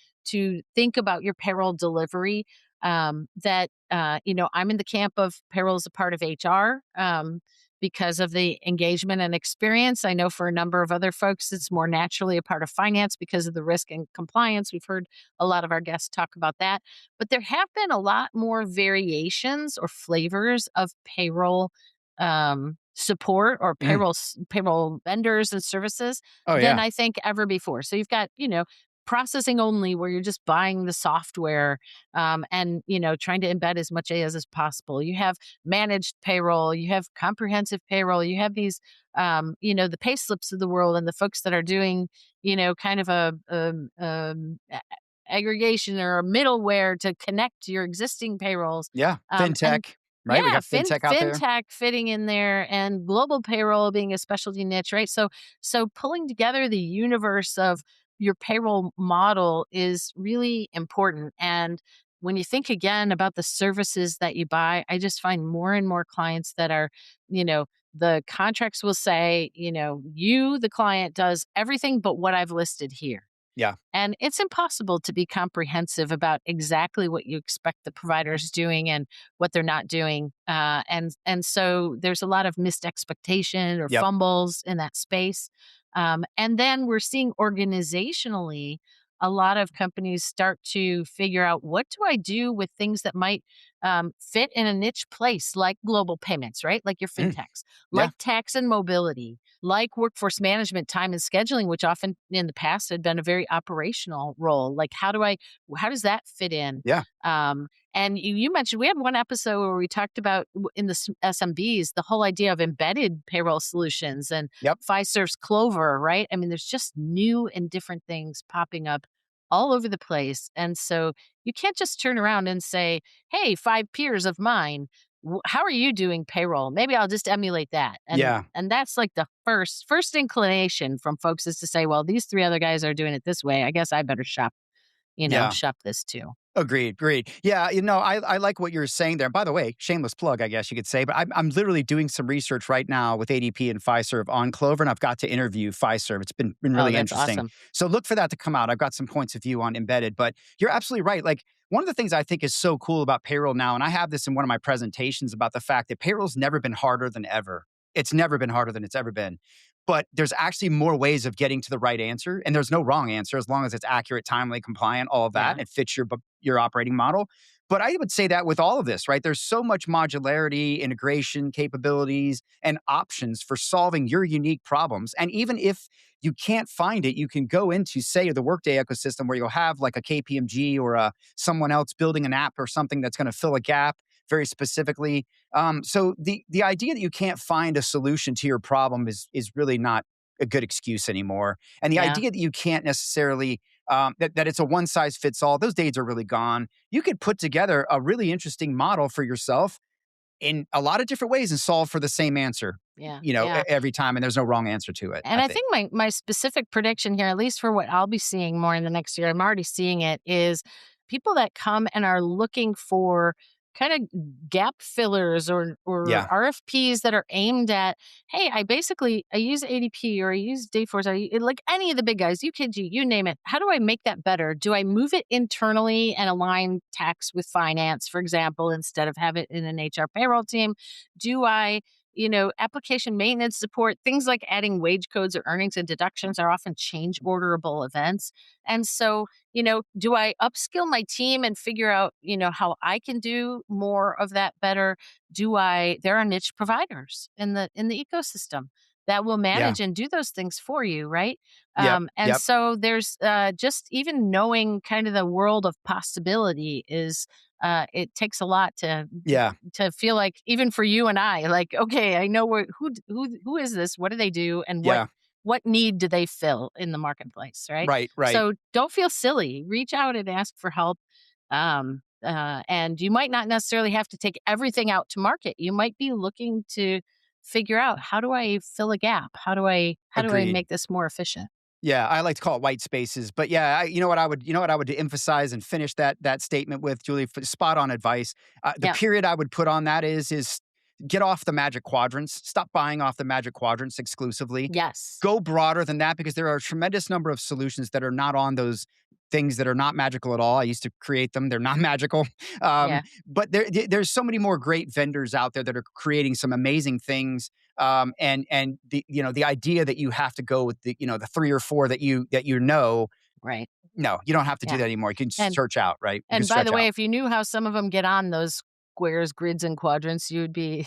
think about your payroll delivery that, I'm in the camp of payroll as a part of HR. Because of the engagement and experience. I know for a number of other folks, it's more naturally a part of finance because of the risk and compliance. We've heard a lot of our guests talk about that. But there have been a lot more variations or flavors of payroll support or mm. payroll vendors and services Oh than yeah, I think ever before. So you've got, processing only where you're just buying the software and trying to embed as much as possible. You have managed payroll, you have comprehensive payroll, you have these, the pay slips of the world and the folks that are doing, kind of aggregation or a middleware to connect your existing payrolls. yeah, And fintech, right? We yeah, got fintech out there. fintech fitting in there and global payroll being a specialty niche, right? So pulling together the universe of your payroll model is really important. And when you think again about the services that you buy, I just find more and more clients that are, the contracts will say, the client does everything but what I've listed here. Yeah, And it's impossible to be comprehensive about exactly what you expect the provider is doing and what they're not doing. And so there's a lot of missed expectation or yep, fumbles in that space. And then we're seeing organizationally a lot of companies start to figure out, what do I do with things that might fit in a niche place, like global payments, right? Like your Mm, fintechs, yeah. like tax and mobility, like workforce management, time and scheduling, which often in the past had been a very operational role. Like, how does that fit in? Yeah. Um, and you mentioned, we had one episode where we talked about in the SMBs, the whole idea of embedded payroll solutions and Yep. Fiserv's Clover, right? I mean, there's just new and different things popping up all over the place. And so you can't just turn around and say, hey, five peers of mine, how are you doing payroll? Maybe I'll just emulate that. Yeah. And that's like the first inclination from folks, is to say, well, these three other guys are doing it this way. I guess I better Yeah. shop this too. Agreed, agreed. Yeah, I like what you're saying there. By the way, shameless plug, I guess you could say, but I'm literally doing some research right now with ADP and Fiserv on Clover, and I've got to interview Fiserv. It's been Oh, really that's interesting. awesome. So look for that to come out. I've got some points of view on embedded, but you're absolutely right. Like, one of the things I think is so cool about payroll now, and I have this in one of my presentations about the fact that payroll's never been harder than ever. It's never been harder than it's ever been. But there's actually more ways of getting to the right answer, and there's no wrong answer as long as it's accurate, timely, compliant, all of that, Yeah. and it fits your operating model. But I would say that with all of this, right? There's so much modularity, integration capabilities, and options for solving your unique problems. And even if you can't find it, you can go into, say, the Workday ecosystem where you'll have like a KPMG or someone else building an app or something that's going to fill a gap very specifically. So the idea that you can't find a solution to your problem is really not a good excuse anymore. And the Yeah. idea that you can't necessarily that it's a one size fits all, those days are really gone. You could put together a really interesting model for yourself in a lot of different ways and solve for the same answer, Yeah. Yeah. every time. And there's no wrong answer to it, And I I think. think my specific prediction here, at least for what I'll be seeing more in the next year, I'm already seeing it, is people that come and are looking for kind of gap fillers or Yeah. RFPs that are aimed at, hey, I use ADP or I use Dayforce, like any of the big guys, UKG, you name it. How do I make that better? Do I move it internally and align tax with finance, for example, instead of have it in an HR payroll team? Do I application maintenance support, things like adding wage codes or earnings and deductions are often change orderable events. And so, do I upskill my team and figure out, how I can do more of that better? There are niche providers in the ecosystem that will Yeah. manage and do those things for you, right? Yep. And Yep. so there's just even knowing kind of the world of possibility is it takes a lot Yeah. to feel like, even for you and I, like, okay, I know who is this? What do they do? And what Yeah. what need do they fill in the marketplace, right? Right. Right. So don't feel silly. Reach out and ask for help. And you might not necessarily have to take everything out to market. You might be looking to figure out, how do I fill a gap? How do I Agreed. make this more efficient? Yeah, I like to call it white spaces, but yeah, you know what I would emphasize and finish that statement with, Julie, spot on advice. The Yeah. period I would put on that is get off the magic quadrants. Stop buying off the magic quadrants exclusively. Yes. Go broader than that, because there are a tremendous number of solutions that are not on those things that are not magical at all. I used to create them; they're not magical. Yeah. But there's so many more great vendors out there that are creating some amazing things. And the idea that you have to go with the three or four that Right. no, you don't have to do Yeah. that anymore. You can And search out, right? You can And by the stretch way, out. if you knew how some of them get on those squares, grids, and quadrants, you'd be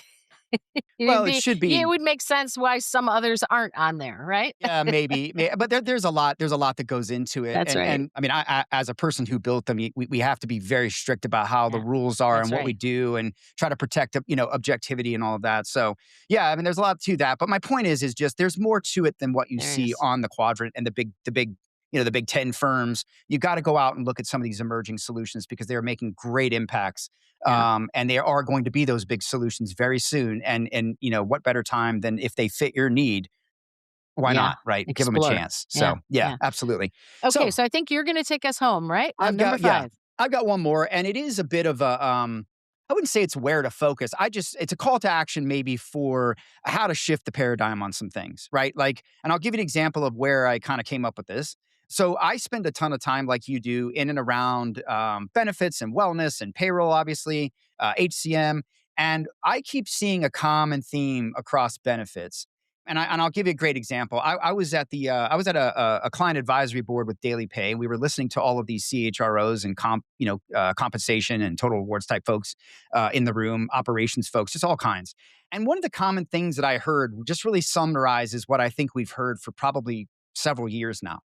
Well, it should it be. would make sense why some others aren't on there, right? Yeah, maybe, but there's a lot that goes into it, That's right. and I mean, as a person who built them, we have to be very strict about how the Yeah, rules are and that's what we right. do, and try to protect objectivity and all of that. So yeah, I mean, there's a lot to that. But my point is just there's more to it than what you There see is. on the quadrant and the big 10 firms. You got to go out and look at some of these emerging solutions because they are making great impacts. Yeah, And they are going to be those big solutions very soon. And what better time than if they fit your need? Why yeah. not, right? Give them a Explore. chance. Yeah, So, yeah, yeah. absolutely. Okay, So, so I think you're going to take us home, right? On I've number got yeah, 5. I've got one more, and it is a bit of a, I wouldn't say it's where to focus. It's a call to action maybe for how to shift the paradigm on some things, right? Like, and I'll give you an example of where I kinda came up with this. So, I spend a ton of time, like you do, in and around, benefits and wellness and payroll, obviously, HCM, and I keep seeing a common theme across benefits. And I'll give you a great example. I was at a client advisory board with Daily Pay, and we were listening to all of these CHROs and compensation and total rewards type folks in the room, operations folks, just all kinds. And one of the common things that I heard just really summarizes what I think we've heard for probably several years now.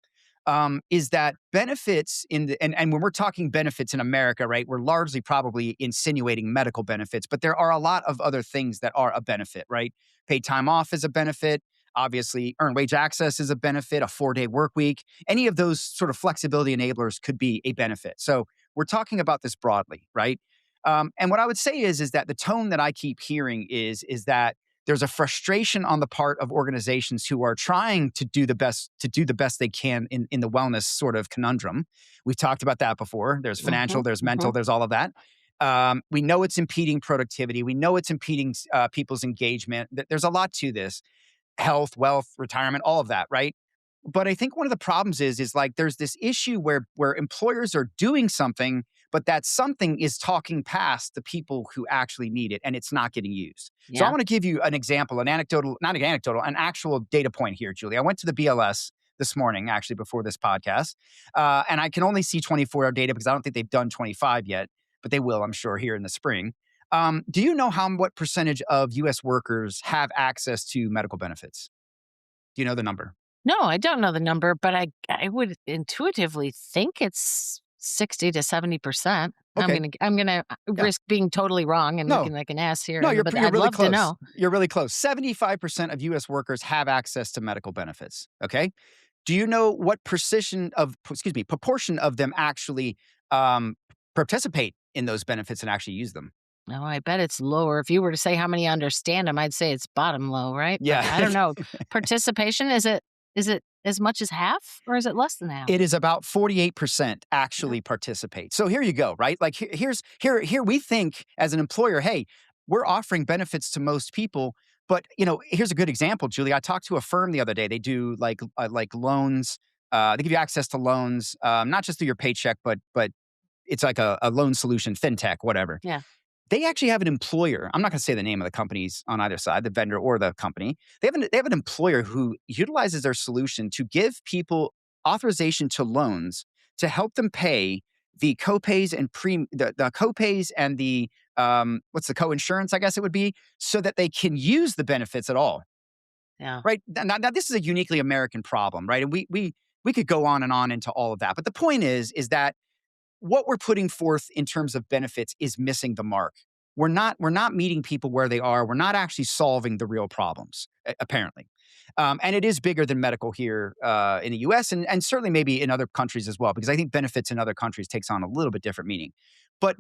Is that benefits and when we're talking benefits in America, right, we're largely probably insinuating medical benefits, but there are a lot of other things that are a benefit, right? Paid time off is a benefit. Obviously, earned wage access is a benefit, a 4-day work week. Any of those sort of flexibility enablers could be a benefit. So we're talking about this broadly, right? And what I would say is that the tone that I keep hearing is that there's a frustration on the part of organizations who are trying to do the best they can in the wellness sort of conundrum. We've talked about that before. There's financial, there's mental, there's all of that. We know it's impeding productivity. We know it's impeding people's engagement. There's a lot to this: health, wealth, retirement, all of that, right? But I think one of the problems is like there's this issue where employers are doing something, but that something is talking past the people who actually need it, and it's not getting used. Yeah. So I want to give you an example, an actual data point here, Julie. I went to the BLS this morning, actually, before this podcast, and I can only see 24-hour data because I don't think they've done 25 yet, but they will, I'm sure, here in the spring. Do you know what percentage of U.S. workers have access to medical benefits? Do you know the number? No, I don't know the number, but I would intuitively think it's 60 to 70%. Okay. I'm gonna risk being totally wrong and looking like an ass here. No, but you're I'd really love close. to know. You're really close. 75% of U.S. workers have access to medical benefits. Okay. Do you know what proportion of them actually participate in those benefits and actually use them? No, I bet it's lower. If you were to say how many understand them, I'd say it's bottom low, right? Yeah. But I don't know. Participation, is it as much as half or is it less than half? It is about 48% actually participate. So here you go, right? Like here we think as an employer, hey, we're offering benefits to most people, but here's a good example, Julie. I talked to a firm the other day. They do like loans. They give you access to loans, not just through your paycheck, but it's like a loan solution, fintech, whatever. Yeah. They actually have an employer. I'm not going to say the name of the companies on either side, the vendor or the company. They have an employer who utilizes their solution to give people authorization to loans to help them pay the copays and the copays and the what's the co-insurance, I guess it would be, so that they can use the benefits at all. Yeah. Right. Now this is a uniquely American problem, right? And we could go on and on into all of that. But the point is that what we're putting forth in terms of benefits is missing the mark. We're not meeting people where they are. We're not actually solving the real problems, apparently. And it is bigger than medical here in the U.S. and certainly maybe in other countries as well, because I think benefits in other countries takes on a little bit different meaning. But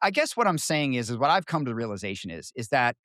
I guess what I'm saying is what I've come to the realization is that.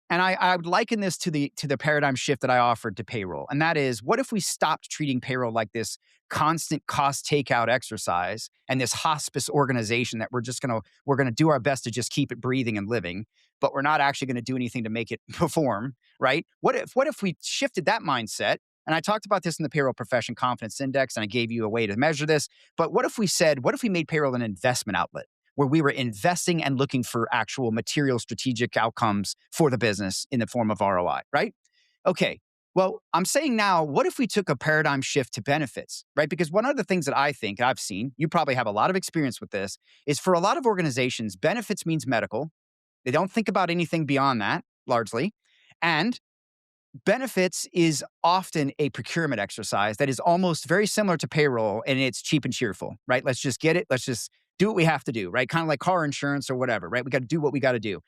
And I would liken this to the paradigm shift that I offered to payroll. And that is, what if we stopped treating payroll like this constant cost takeout exercise and this hospice organization that we're going to do our best to just keep it breathing and living, but we're not actually going to do anything to make it perform, right? What if we shifted that mindset? And I talked about this in the Payroll Profession Confidence Index, and I gave you a way to measure this. But what if we made payroll an investment outlet, where we were investing and looking for actual material strategic outcomes for the business in the form of ROI, right? Okay. Well, I'm saying now, what if we took a paradigm shift to benefits, right? Because one of the things that I think I've seen, you probably have a lot of experience with this, is for a lot of organizations, benefits means medical. They don't think about anything beyond that, largely. And benefits is often a procurement exercise that is almost very similar to payroll, and it's cheap and cheerful, right? Let's just get it. Let's just do what we have to do, right? Kind of like car insurance or whatever, right? We got to do what we got to do.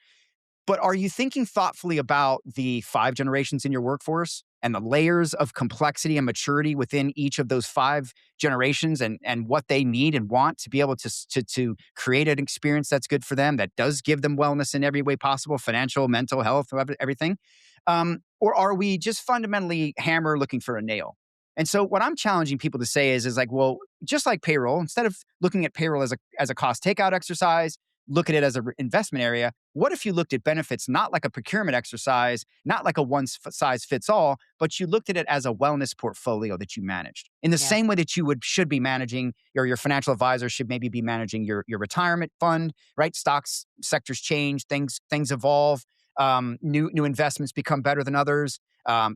But are you thinking thoughtfully about the 5 generations in your workforce and the layers of complexity and maturity within each of those 5 generations and what they need and want to be able to create an experience that's good for them, that does give them wellness in every way possible, financial, mental health, everything? Or are we just fundamentally hammer looking for a nail? And so what I'm challenging people to say is like, well, just like payroll, instead of looking at payroll as a cost takeout exercise, look at it as an investment area. What if you looked at benefits not like a procurement exercise, not like a one-size-fits-all, but you looked at it as a wellness portfolio that you managed in the same way that you should be managing, or your financial advisor should maybe be managing your retirement fund, right? Stocks, sectors change, things evolve, new investments become better than others.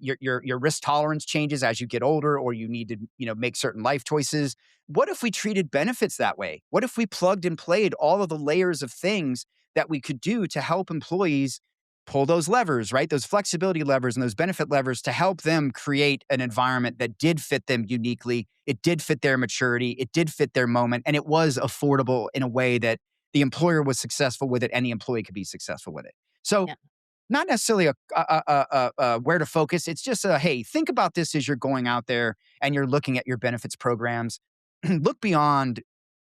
Your risk tolerance changes as you get older, or you need to, make certain life choices. What if we treated benefits that way? What if we plugged and played all of the layers of things that we could do to help employees pull those levers, right? Those flexibility levers and those benefit levers to help them create an environment that did fit them uniquely. It did fit their maturity. It did fit their moment. And it was affordable in a way that the employer was successful with it and the employee could be successful with it. So Yeah. not necessarily a where to focus. It's just hey, think about this as you're going out there and you're looking at your benefits programs. Look beyond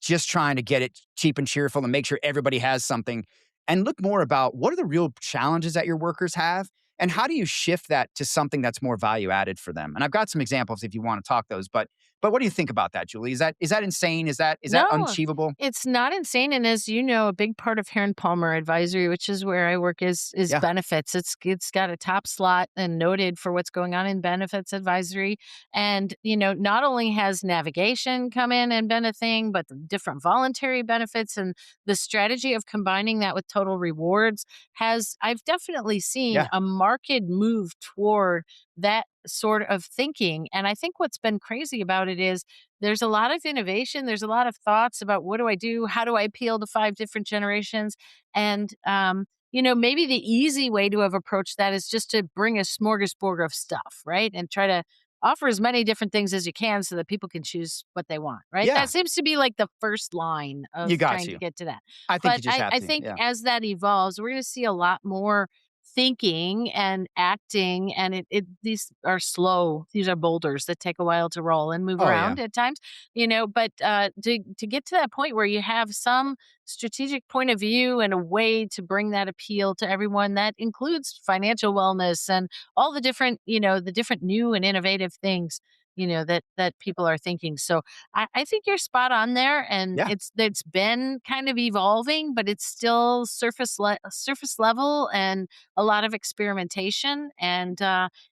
just trying to get it cheap and cheerful and make sure everybody has something, and look more about what are the real challenges that your workers have and how do you shift that to something that's more value added for them. And I've got some examples if you want to talk those, but what do you think about that, Julie? Is that insane? Is that No, unachievable? it's not insane. And as you know, a big part of Heron Palmer Advisory, which is where I work, is Yeah. benefits. It's got a top slot and noted for what's going on in benefits advisory. And, not only has navigation come in and been a thing, but the different voluntary benefits and the strategy of combining that with total rewards I've definitely seen Yeah. a marked move toward that sort of thinking. And I think what's been crazy about it is there's a lot of innovation. There's a lot of thoughts about what do I do? How do I appeal to five different generations? And, maybe the easy way to have approached that is just to bring a smorgasbord of stuff, right? And try to offer as many different things as you can so that people can choose what they want, right? That Yeah. seems to be like the first line You of got trying to to. get to that. I think you But just I, have I to. think Yeah. as that evolves, we're going to see a lot more thinking and acting, and these are slow. These are boulders that take a while to roll and move Oh yeah. around at times, but to get to that point where you have some strategic point of view and a way to bring that appeal to everyone that includes financial wellness and all the different new and innovative things that people are thinking. So I think you're spot on there, and Yeah. it's been kind of evolving, but it's still surface level and a lot of experimentation, and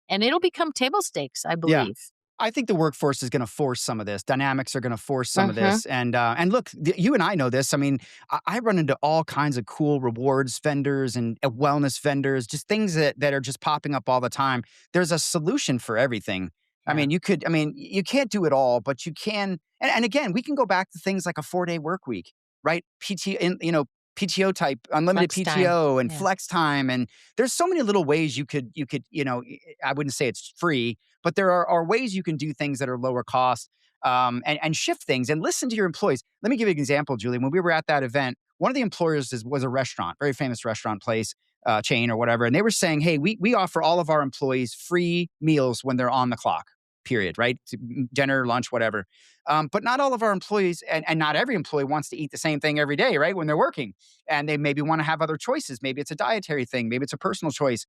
it'll become table stakes, I Yeah. believe. I think the workforce is going to force some of this. Dynamics are going to force some of Mhm. this, and look, you and I know this. I mean, I run into all kinds of cool rewards vendors and wellness vendors, just things that are just popping up all the time. There's a solution for everything. I Yeah. mean, you could. I mean, you can't do it all, but you can. And again, we can go back to things like a 4-day work week, right? PTO type, unlimited Flex time. PTO and Yeah. flex time, and there's so many little ways you could. I wouldn't say it's free, but there are ways you can do things that are lower cost, and shift things and listen to your employees. Let me give you an example, Julie. When we were at that event, one of the employers was a restaurant, very famous restaurant place, chain or whatever. And they were saying, hey, we offer all of our employees free meals when they're on the clock, period, right? Dinner, lunch, whatever. But not all of our employees and not every employee wants to eat the same thing every day, right? When they're working. And they maybe want to have other choices. Maybe it's a dietary thing. Maybe it's a personal choice.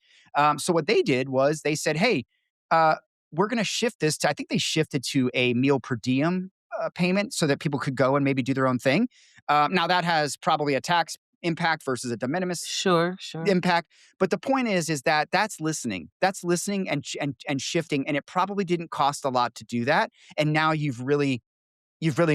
So what they did was they said, hey, uh, we're going to shift this to, I think they shifted to a meal per diem payment so that people could go and maybe do their own thing. Now that has probably a tax impact versus a de minimis Sure, sure. impact. But the point is that that's listening. That's listening and shifting. And it probably didn't cost a lot to do that. And now you've really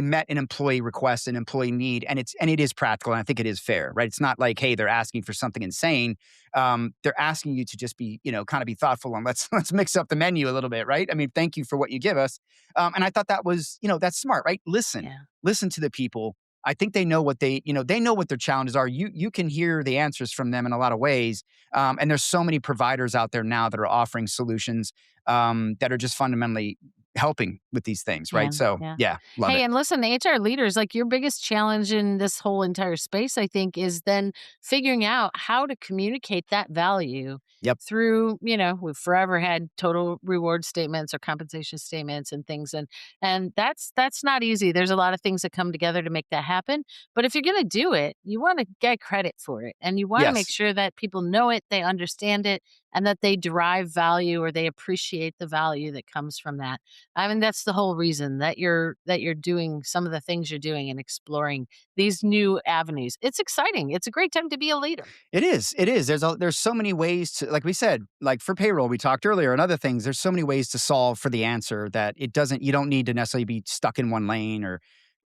met an employee request, an employee need, and it is practical, and I think it is fair, right? It's not like, hey, they're asking for something insane. They're asking you to just be, kind of be thoughtful and let's mix up the menu a little bit, right? I mean, thank you for what you give us. And I thought that was, that's smart, right? Yeah. Listen to the people. I think they know they know what their challenges are. You can hear the answers from them in a lot of ways. And there's so many providers out there now that are offering solutions that are just fundamentally helping with these things, right? Yeah, So yeah. yeah, love Hey, it. and listen, the HR leaders, like your biggest challenge in this whole entire space, I think, is then figuring out how to communicate that value Yep. through, we've forever had total reward statements or compensation statements and things. And that's not easy. There's a lot of things that come together to make that happen. But if you're gonna do it, you want to get credit for it. And you want to make Yes. sure that people know it, they understand it, and that they derive value or they appreciate the value that comes from that. I mean, that's the whole reason that you're doing some of the things you're doing and exploring these new avenues. It's exciting. It's a great time to be a leader. It is. It is. There's so many ways to, like we said, like for payroll, we talked earlier and other things, there's so many ways to solve for the answer that you don't need to necessarily be stuck in one lane or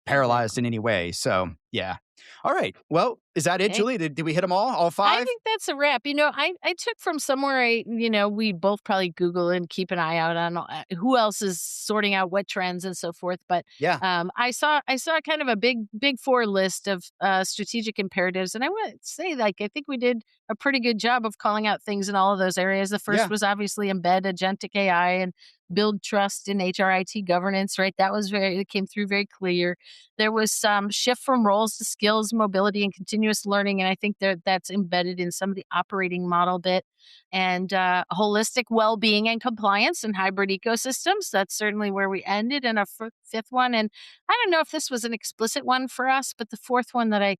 paralyzed Exactly. in any way. So yeah. All right. Well, is that it, Okay. Julie? Did we hit them all I five? think that's a wrap. I took from somewhere, we both probably Google and keep an eye out on who else is sorting out what trends and so forth. But Yeah. I saw kind of a big four list of strategic imperatives, and I would say, like, I think we did a pretty good job of calling out things in all of those areas. The first Yeah. was obviously embed agentic AI and build trust in HRIT governance. Right, it came through very clear. There was some shift from roles to skills, mobility, and continuous learning, and I think that's embedded in some of the operating model bit. And holistic well-being and compliance and hybrid ecosystems. That's certainly where we ended. And a fifth one, and I don't know if this was an explicit one for us, but the fourth one that I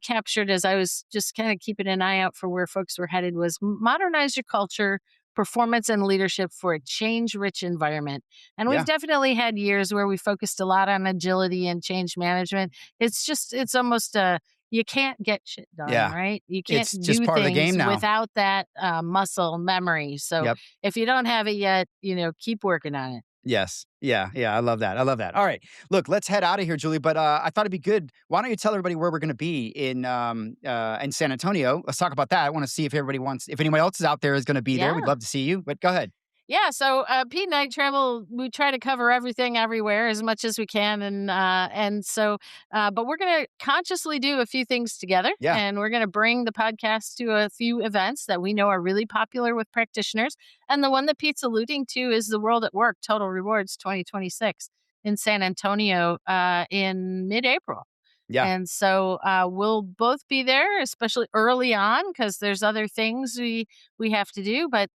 captured as I was just kind of keeping an eye out for where folks were headed was modernize your culture, performance, and leadership for a change-rich environment. And we've Yeah. definitely had years where we focused a lot on agility and change management. It's almost you can't get shit done, Yeah. right? You can't It's just do part of the things game now. without that muscle memory. So Yep. if you don't have it yet, keep working on it. Yes. Yeah. Yeah. I love that. I love that. All right. Look, let's head out of here, Julie. But I thought it'd be good. Why don't you tell everybody where we're going to be in San Antonio? Let's talk about that. I want to see if if anyone else is out there is going to be there. We'd Yeah. love to see you. But go ahead. Yeah, so Pete and I travel. We try to cover everything everywhere as much as we can, but we're going to consciously do a few things together, Yeah. and we're going to bring the podcast to a few events that we know are really popular with practitioners. And the one that Pete's alluding to is the World at Work Total Rewards 2026 in San Antonio in mid-April. Yeah. And so we'll both be there, especially early on, because there's other things we have to do. But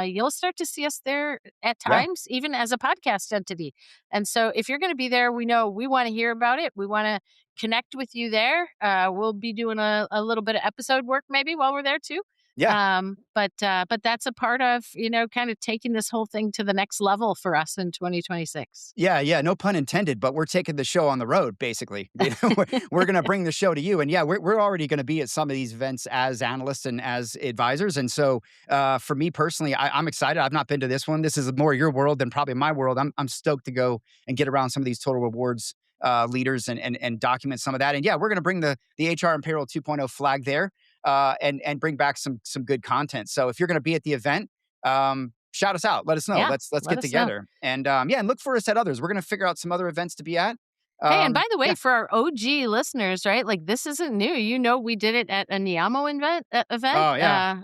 you'll start to see us there at Yeah. times, even as a podcast entity. And so if you're going to be there, we know we want to hear about it. We want to connect with you there. We'll be doing a little bit of episode work maybe while we're there too. Yeah. But that's a part of kind of taking this whole thing to the next level for us in 2026. Yeah, yeah, no pun intended, but we're taking the show on the road, basically. We're going to bring the show to you. And yeah, we're already going to be at some of these events as analysts and as advisors. And so for me personally, I'm excited. I've not been to this one. This is more your world than probably my world. I'm stoked to go and get around some of these total rewards leaders and document some of that. And yeah, we're going to bring the HR and Payroll 2.0 flag there and bring back some good content. So if you're going to be at the event, shout us out. Let us know. Yeah, Let's let get us know. together. And and look for us at others. We're going to figure out some other events to be at. Hey, and by the way, Yeah. for our OG listeners, right? Like, this isn't new. We did it at a Niamo event. Oh, yeah.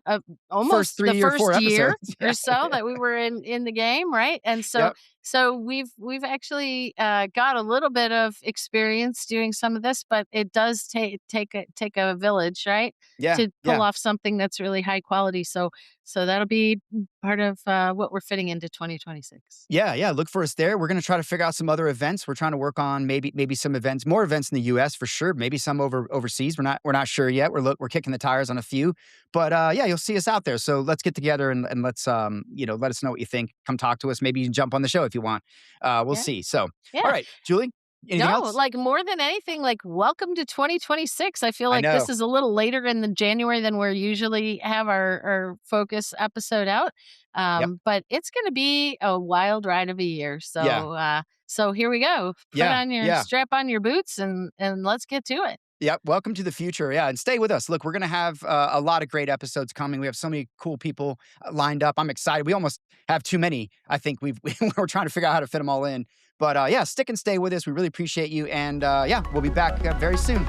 Almost First 3 the or 4 first year episodes. or so that we were in the game, right? And so Yep. so we've actually got a little bit of experience doing some of this, but it does take a village, right? Yeah. To pull Yeah. off something that's really high quality. So that'll be part of what we're fitting into 2026. Yeah, yeah. Look for us there. We're going to try to figure out some other events. We're trying to work on maybe some events, more events in the U.S. for sure. Maybe some overseas. We're not sure yet. We're kicking the tires on a few, but yeah, you'll see us out there. So let's get together and let's let us know what you think. Come talk to us. Maybe you can jump on the show if you want. We'll Yeah. see. So Yeah. all right, Julie. Anything No, else? like, more than anything, like, welcome to 2026. I feel I like know. this is a little later in the January than we're usually have our focus episode out. Yep. But it's going to be a wild ride of a year. So, Yeah. so here we go. Strap on your boots and let's get to it. Yep. Welcome to the future. Yeah. And stay with us. Look, we're going to have a lot of great episodes coming. We have so many cool people lined up. I'm excited. We almost have too many. I think we're trying to figure out how to fit them all in. But yeah, stick and stay with us. We really appreciate you. And yeah, we'll be back very soon.